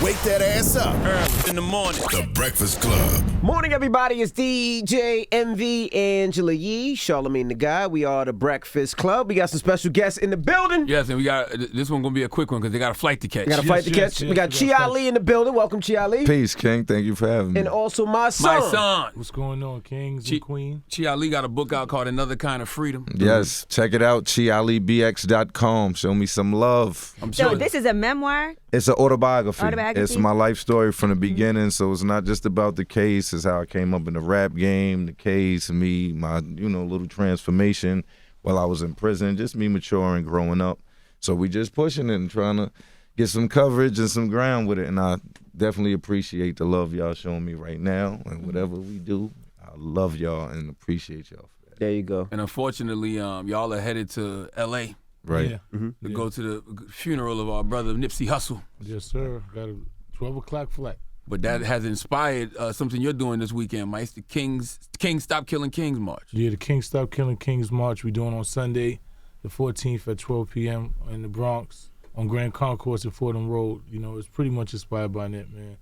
Wake that ass up. Early in the morning. The Breakfast Club. Morning, everybody. It's DJ MV, Angela Yee, Charlamagne the Guy. We are the Breakfast Club. We got some special guests in the building. Yes, and we got this one gonna be a quick one because they got a flight to catch. We got a flight to catch. We got Chi Ali in the building. Welcome, Chi Ali. Peace, King. Thank you for having me. And also Mysonne. Mysonne. What's going on, kings and queen? Chi Ali got a book out called Another Kind of Freedom. Yes, check it out, ChiAliBX.com. Show me some love. So this is a memoir? It's an autobiography. Autobiography? It's my life story from the beginning, so it's not just about the case. It's how I came up in the rap game, the case, me, my, little transformation while I was in prison, just me maturing, growing up. So we just pushing it and trying to get some coverage and some ground with it, and I definitely appreciate the love y'all showing me right now, and whatever we do, I love y'all and appreciate y'all for that. There you go. And unfortunately, y'all are headed to L.A. Right. Yeah. to go to the funeral of our brother Nipsey Hussle. Yes, sir. Got a 12 o'clock flight. But that has inspired something you're doing this weekend, Mike. The Kings Stop Killing Kings March. Yeah, the King Stop Killing Kings March we're doing on Sunday, the 14th at 12 p.m. in the Bronx on Grand Concourse and Fordham Road. It's pretty much inspired by that, man.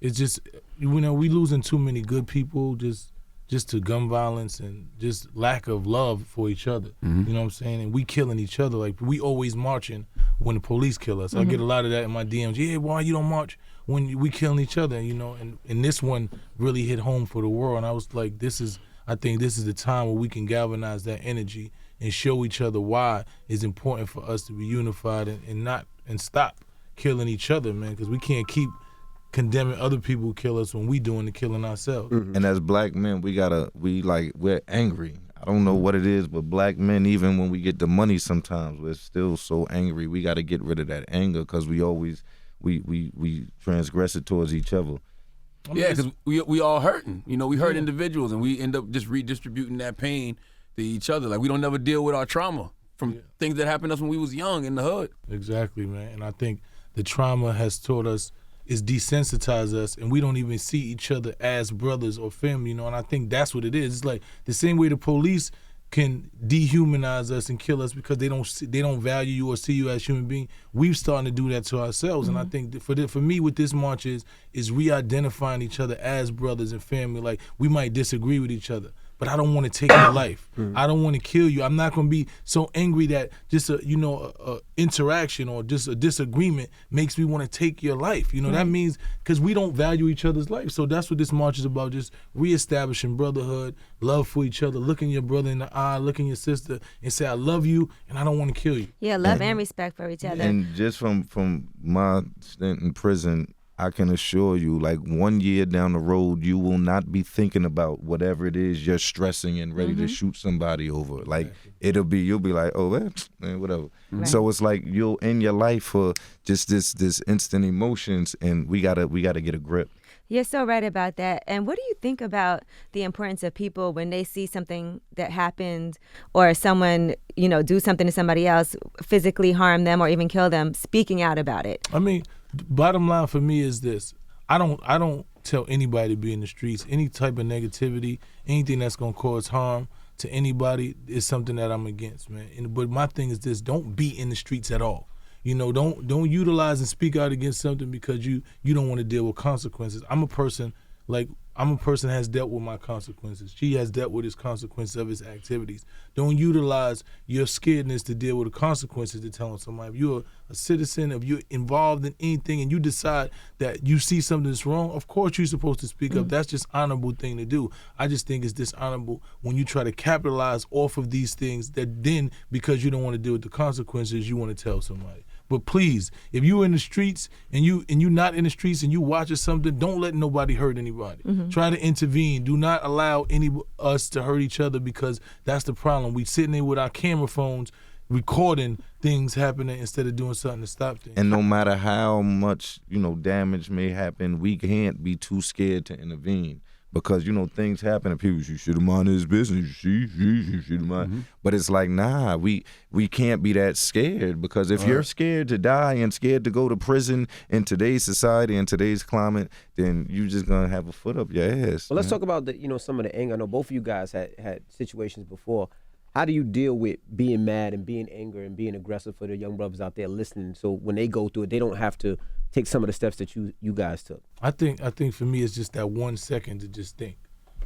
It's just, we losing too many good people just to gun violence and just lack of love for each other. Mm-hmm. You know what I'm saying? And we killing each other. Like, we always marching when the police kill us. I get a lot of that in my DMs. Yeah, why you don't march when we killing each other? And this one really hit home for the world. And I was like, I think this is the time where we can galvanize that energy and show each other why it's important for us to be unified and stop killing each other, man, because we can't keep condemning other people who kill us when we doing the killing ourselves. Mm-hmm. And as black men, we're angry. I don't know what it is, but black men, even when we get the money sometimes, we're still so angry. We got to get rid of that anger because we always, we transgress it towards each other. Yeah, because we all hurting. We hurt individuals, and we end up just redistributing that pain to each other. Like, we don't never deal with our trauma from things that happened to us when we was young in the hood. Exactly, man. And I think the trauma has taught us, is desensitized us, and we don't even see each other as brothers or family, and I think that's what it is. It's like the same way the police can dehumanize us and kill us because they don't value you or see you as human being. We've starting to do that to ourselves, and I think for me, what this march is re-identifying each other as brothers and family. Like, we might disagree with each other, but I don't want to take your life. I don't want to kill you. I'm not going to be so angry that just a interaction or just a disagreement makes me want to take your life. That means because we don't value each other's life. So that's what this march is about, just reestablishing brotherhood, love for each other, looking your brother in the eye, looking your sister and say, I love you and I don't want to kill you. Yeah, love and respect for each other. And just from my stint in prison, I can assure you, like, 1 year down the road, you will not be thinking about whatever it is you're stressing and ready to shoot somebody over. Like, you'll be like, oh, man, whatever. Right. So it's like you'll end your life for just this instant emotions, and we gotta get a grip. You're so right about that. And what do you think about the importance of people when they see something that happened or someone, do something to somebody else, physically harm them or even kill them, speaking out about it? I mean, bottom line for me is this. I don't tell anybody to be in the streets. Any type of negativity, anything that's going to cause harm to anybody is something that I'm against, man. But my thing is this: don't be in the streets at all. Don't utilize and speak out against something because you don't want to deal with consequences. I'm a person that has dealt with my consequences. She has dealt with his consequences of his activities. Don't utilize your scaredness to deal with the consequences to telling somebody. If you're a citizen, if you're involved in anything and you decide that you see something that's wrong, of course you're supposed to speak up. That's just honorable thing to do. I just think it's dishonorable when you try to capitalize off of these things that then, because you don't want to deal with the consequences, you want to tell somebody. But please, if you're in the streets and you're not in the streets and you watching something, don't let nobody hurt anybody. Try to intervene. Do not allow us to hurt each other, because that's the problem. We sitting there with our camera phones recording things happening instead of doing something to stop things. And no matter how much, damage may happen, we can't be too scared to intervene. Because, things happen and people, you should have minded his business. You should have minded. But it's like, nah, we can't be that scared, because if you're scared to die and scared to go to prison in today's society and today's climate, then you just going to have a foot up your ass. Well, let's talk about some of the anger. I know both of you guys had situations before. How do you deal with being mad and being angry and being aggressive for the young brothers out there listening? So when they go through it, they don't have to take some of the steps that you guys took. I think for me it's just that 1 second to just think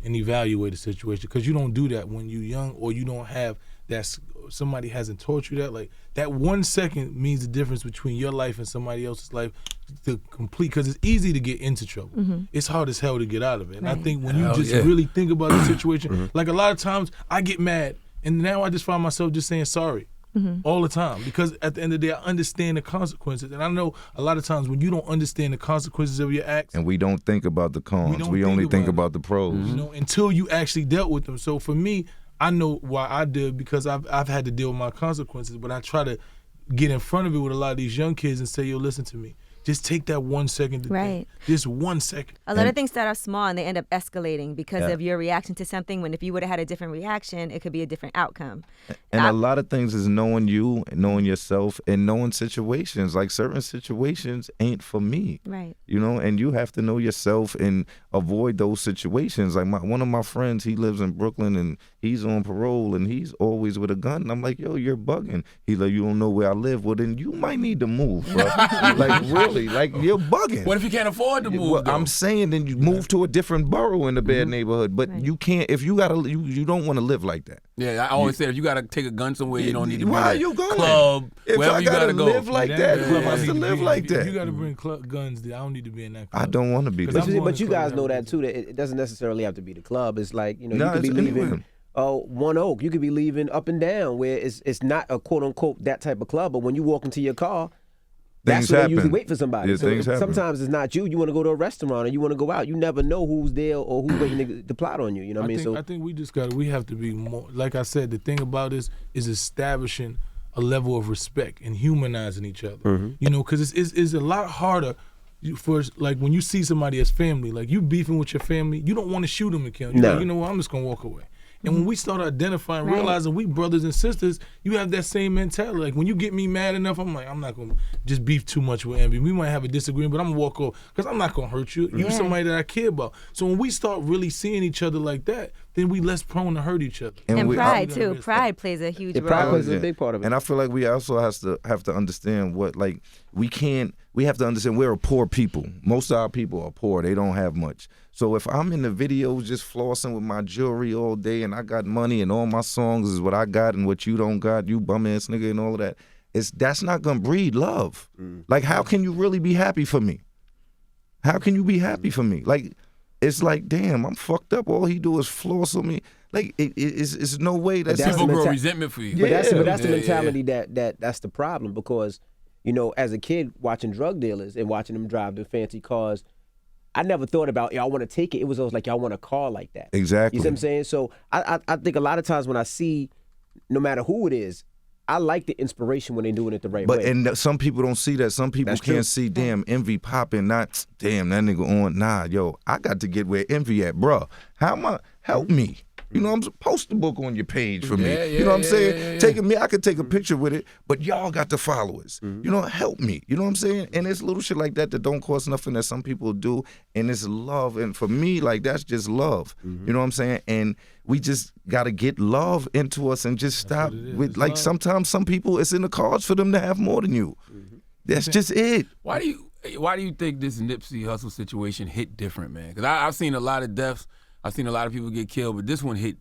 and evaluate the situation, because you don't do that when you're young, or you don't have that, somebody hasn't taught you that. Like that 1 second means the difference between your life and somebody else's life to complete, because it's easy to get into trouble. It's hard as hell to get out of it. And I think when you just really think about the situation, like a lot of times I get mad and now I just find myself just saying sorry. All the time, because at the end of the day I understand the consequences, and I know a lot of times when you don't understand the consequences of your acts, and we don't think about the cons, we only think about the pros, until you actually dealt with them. So for me, I know why I did, because I've had to deal with my consequences, but I try to get in front of it with a lot of these young kids and say, yo, listen to me. Just take that 1 second to think. Just 1 second. A lot of things start off small and they end up escalating because of your reaction to something, when if you would have had a different reaction, it could be a different outcome. And a lot of things is knowing you, knowing yourself, and knowing situations. Like certain situations ain't for me. Right. You know, and you have to know yourself and avoid those situations. Like one of my friends, he lives in Brooklyn and he's on parole and he's always with a gun. And I'm like, yo, you're bugging. He's like, you don't know where I live. Well, then you might need to move, bro. Like, really. Like, you're bugging. What if you can't afford to move? Well, I'm saying then you move to a different borough in the bad neighborhood, but you can't. If you gotta, you don't want to live like that. Yeah, I always say if you gotta take a gun somewhere, you don't need to. Why be are you going? Club, if wherever I you gotta go. live like that, who wants to live like that? You gotta bring guns. I don't need to be in that club. I don't want to be. But you guys know that too. That it doesn't necessarily have to be the club. It's like, you could be leaving. One Oak, you could be leaving Up and Down, where it's not a quote unquote that type of club. But when you walk into your car, that's where they usually wait for somebody. Yeah, so sometimes it's not you. You want to go to a restaurant or you want to go out. You never know who's there or who's waiting to plot on you. You know what I mean? I think we have to be more. Like I said, the thing about this is establishing a level of respect and humanizing each other. You know, because it's a lot harder. For like when you see somebody as family, like you beefing with your family, you don't want to shoot them and kill them. You're like, you know what? I'm just gonna walk away. And when we start identifying, realizing we brothers and sisters, you have that same mentality. Like when you get me mad enough, I'm like, I'm not gonna just beef too much with Envy. We might have a disagreement, but I'm gonna walk off because I'm not gonna hurt you. You're somebody that I care about. So when we start really seeing each other like that, then we less prone to hurt each other. And pride too. Pride plays a huge role. Pride plays a big part of it. And I feel like we also have to understand what, like, we have to understand we're a poor people. Most of our people are poor. They don't have much. So if I'm in the videos just flossing with my jewelry all day and I got money and all my songs is what I got and what you don't got, you bum ass nigga and all of that, that's not gonna breed love. Like, how can you really be happy for me? How can you be happy for me? Like, it's like, damn, I'm fucked up. All he do is floss on me. Like, it's no way that people grow resentment for you. But that's the mentality that's the problem, because, you know, as a kid watching drug dealers and watching them drive the fancy cars, I never thought about, y'all want to take it. It was always like, y'all want a car like that. Exactly. You see what I'm saying? So I think a lot of times when I see, no matter who it is, I like the inspiration when they're doing it the right way. And some people don't see that. Some people can't see, damn, Envy popping, not, damn, that nigga on. Nah, yo, I got to get where Envy at, bruh. Help me. You know, I'm supposed to book on your page for me. You know what I'm saying? Taking me, I could take a picture with it, but y'all got the followers. You know, help me. You know what I'm saying? And it's little shit like that don't cost nothing that some people do, and it's love. And for me, like, that's just love. You know what I'm saying? And we just got to get love into us and just stop with, like, sometimes some people, it's in the cards for them to have more than you. That's just it. Why do you think this Nipsey Hussle situation hit different, man? Because I've seen a lot of deaths. I've seen a lot of people get killed, but this one hit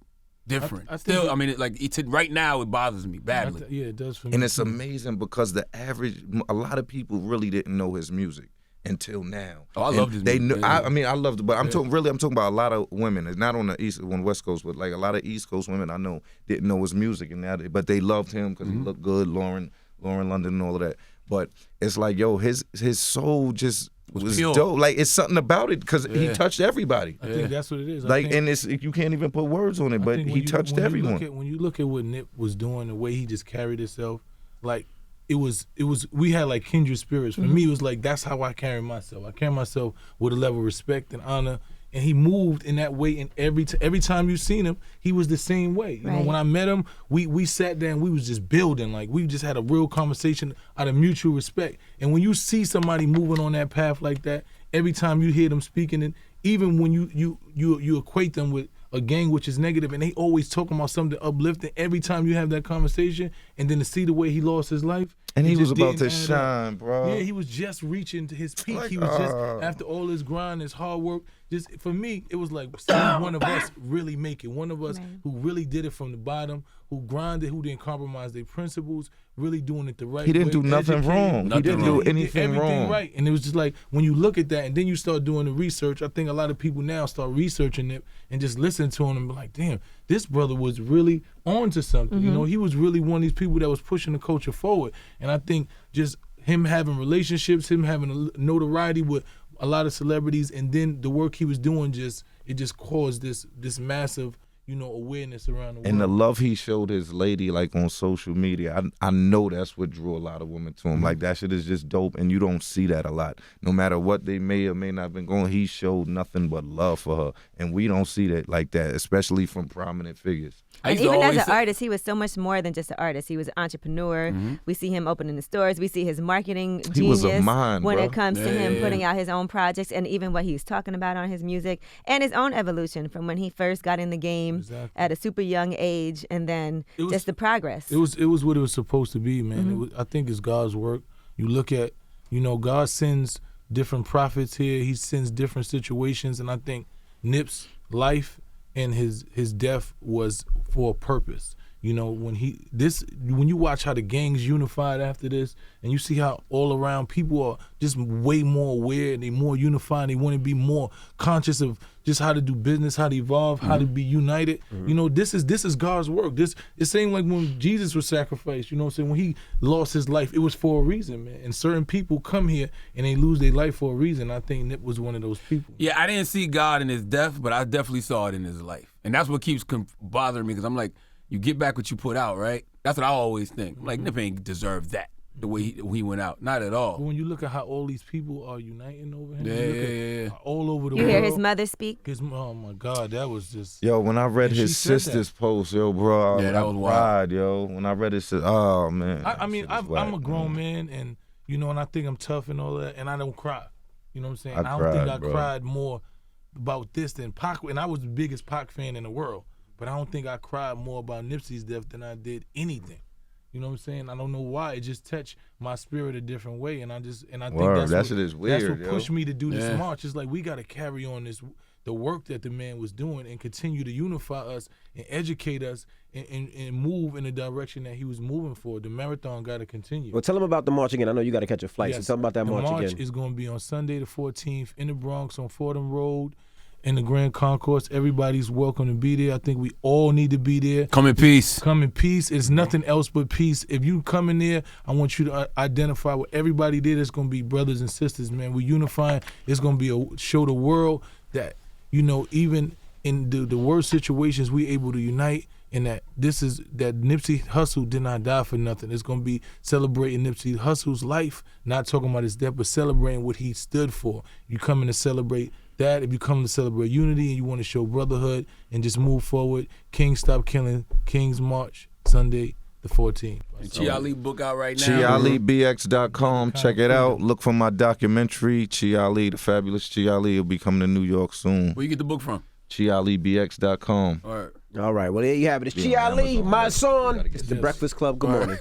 different. Right now it bothers me badly. It does for me. And it's amazing because a lot of people really didn't know his music until now. Oh, I loved his music. I loved it, but I'm talking about a lot of women. It's not on the West Coast, but like a lot of East Coast women I know didn't know his music, but they loved him because he looked good, Lauren London and all of that. But it's like, yo, his soul just was dope. Like, it's something about it because he touched everybody. I think that's what it is. You can't even put words on it, but he touched everyone. When you look at what Nip was doing, the way he just carried himself, like, we had like kindred spirits. For me, it was like, that's how I carry myself. I carry myself with a level of respect and honor. And he moved in that way, and every time you seen him, he was the same way. You know, when I met him, we sat down, we was just building, like, we just had a real conversation out of mutual respect. And when you see somebody moving on that path like that, every time you hear them speaking, and even when you equate them with a gang which is negative, and they always talking about something uplifting every time you have that conversation, and then to see the way he lost his life. And he was just about didn't to add shine, up. bro. Yeah, he was just reaching to his peak. Like, He was just, after all his grind, his hard work, just for me, it was like seeing one of us really make it. One of us who really did it from the bottom, who grinded, who didn't compromise their principles, really doing it the right way. He didn't do nothing wrong. He didn't do anything wrong. Right. And it was just like, when you look at that and then you start doing the research, I think a lot of people now start researching it and just listen to him and be like, damn, this brother was really on to something. You know, he was really one of these people that was pushing the culture forward. And I think just him having relationships, him having a notoriety with a lot of celebrities, and then the work he was doing, it just caused this massive, you know, awareness around the world. And the love he showed his lady, like on social media, I know that's what drew a lot of women to him. Like, that shit is just dope, and you don't see that a lot. No matter what they may or may not have been going, he showed nothing but love for her, and we don't see that like that, especially from prominent figures. And even as an artist, he was so much more than just an artist. He was an entrepreneur. We see him opening the stores. We see his marketing genius. He was a mind, when bro. it comes to him putting out his own projects, and even what he was talking about on his music, and his own evolution from when he first got in the game at a super young age, and then just the progress. It was what it was supposed to be, man. I think it's God's work. You look at, you know, God sends different prophets here. He sends different situations, and I think Nip's life and his death was for a purpose. You know, when you watch how the gangs unified after this, and you see how all around people are just way more aware, they more unified, they want to be more conscious of just how to do business, how to evolve, how to be united. You know, this is God's work. It seemed like when Jesus was sacrificed, you know what I'm saying, when he lost his life, it was for a reason, man. And certain people come here and they lose their life for a reason. I think Nip was one of those people. Yeah, I didn't see God in his death, but I definitely saw it in his life. And that's what keeps bothering me, because I'm like, you get back what you put out, right? That's what I always think. I'm like, Nip ain't deserve that the way he went out. Not at all. But when you look at how all these people are uniting over him, all over the world. You hear his mother speak? Oh my God, that was just. Yo, when I read his sister's post, yo, bro, that was wild. Cried, yo. When I read his, oh man. I mean, I'm a grown man, and you know, and I think I'm tough and all that, and I don't cry. You know what I'm saying? I don't think I cried more about this than Pac, and I was the biggest Pac fan in the world. But I don't think I cried more about Nipsey's death than I did anything. You know what I'm saying? I don't know why. It just touched my spirit a different way, and I think that's what pushed me to do this march. It's like, we got to carry on the work that the man was doing, and continue to unify us and educate us and move in the direction that he was moving for. The marathon got to continue. Well, tell him about the march again. I know you got to catch a flight, Yes, so tell him about that march again. The march is going to be on Sunday the 14th in the Bronx on Fordham Road, in the Grand Concourse. Everybody's welcome to be there. I think we all need to be there. Come in peace. Come in peace. It's nothing else but peace. If you come in there, I want you to identify with everybody there. There's going to be brothers and sisters, man. We're unifying. It's going to be show the world that, you know, even in the worst situations, we able to unite, and that Nipsey Hussle did not die for nothing. It's going to be celebrating Nipsey Hussle's life, not talking about his death, but celebrating what he stood for. You come in to celebrate that. If you come to celebrate unity and you want to show brotherhood and just move forward, Kings Stop Killing, Kings March, Sunday the 14th. Chi Ali book out right now. ChiAliBX.com. Check it out. Look for my documentary, Chi Ali, the fabulous Chi Ali. It'll be coming to New York soon. Where you get the book from? ChiAliBX.com. All right. All right, well, there you have it. It's Chi Ali, Mysonne. It's the Breakfast Club. Good morning.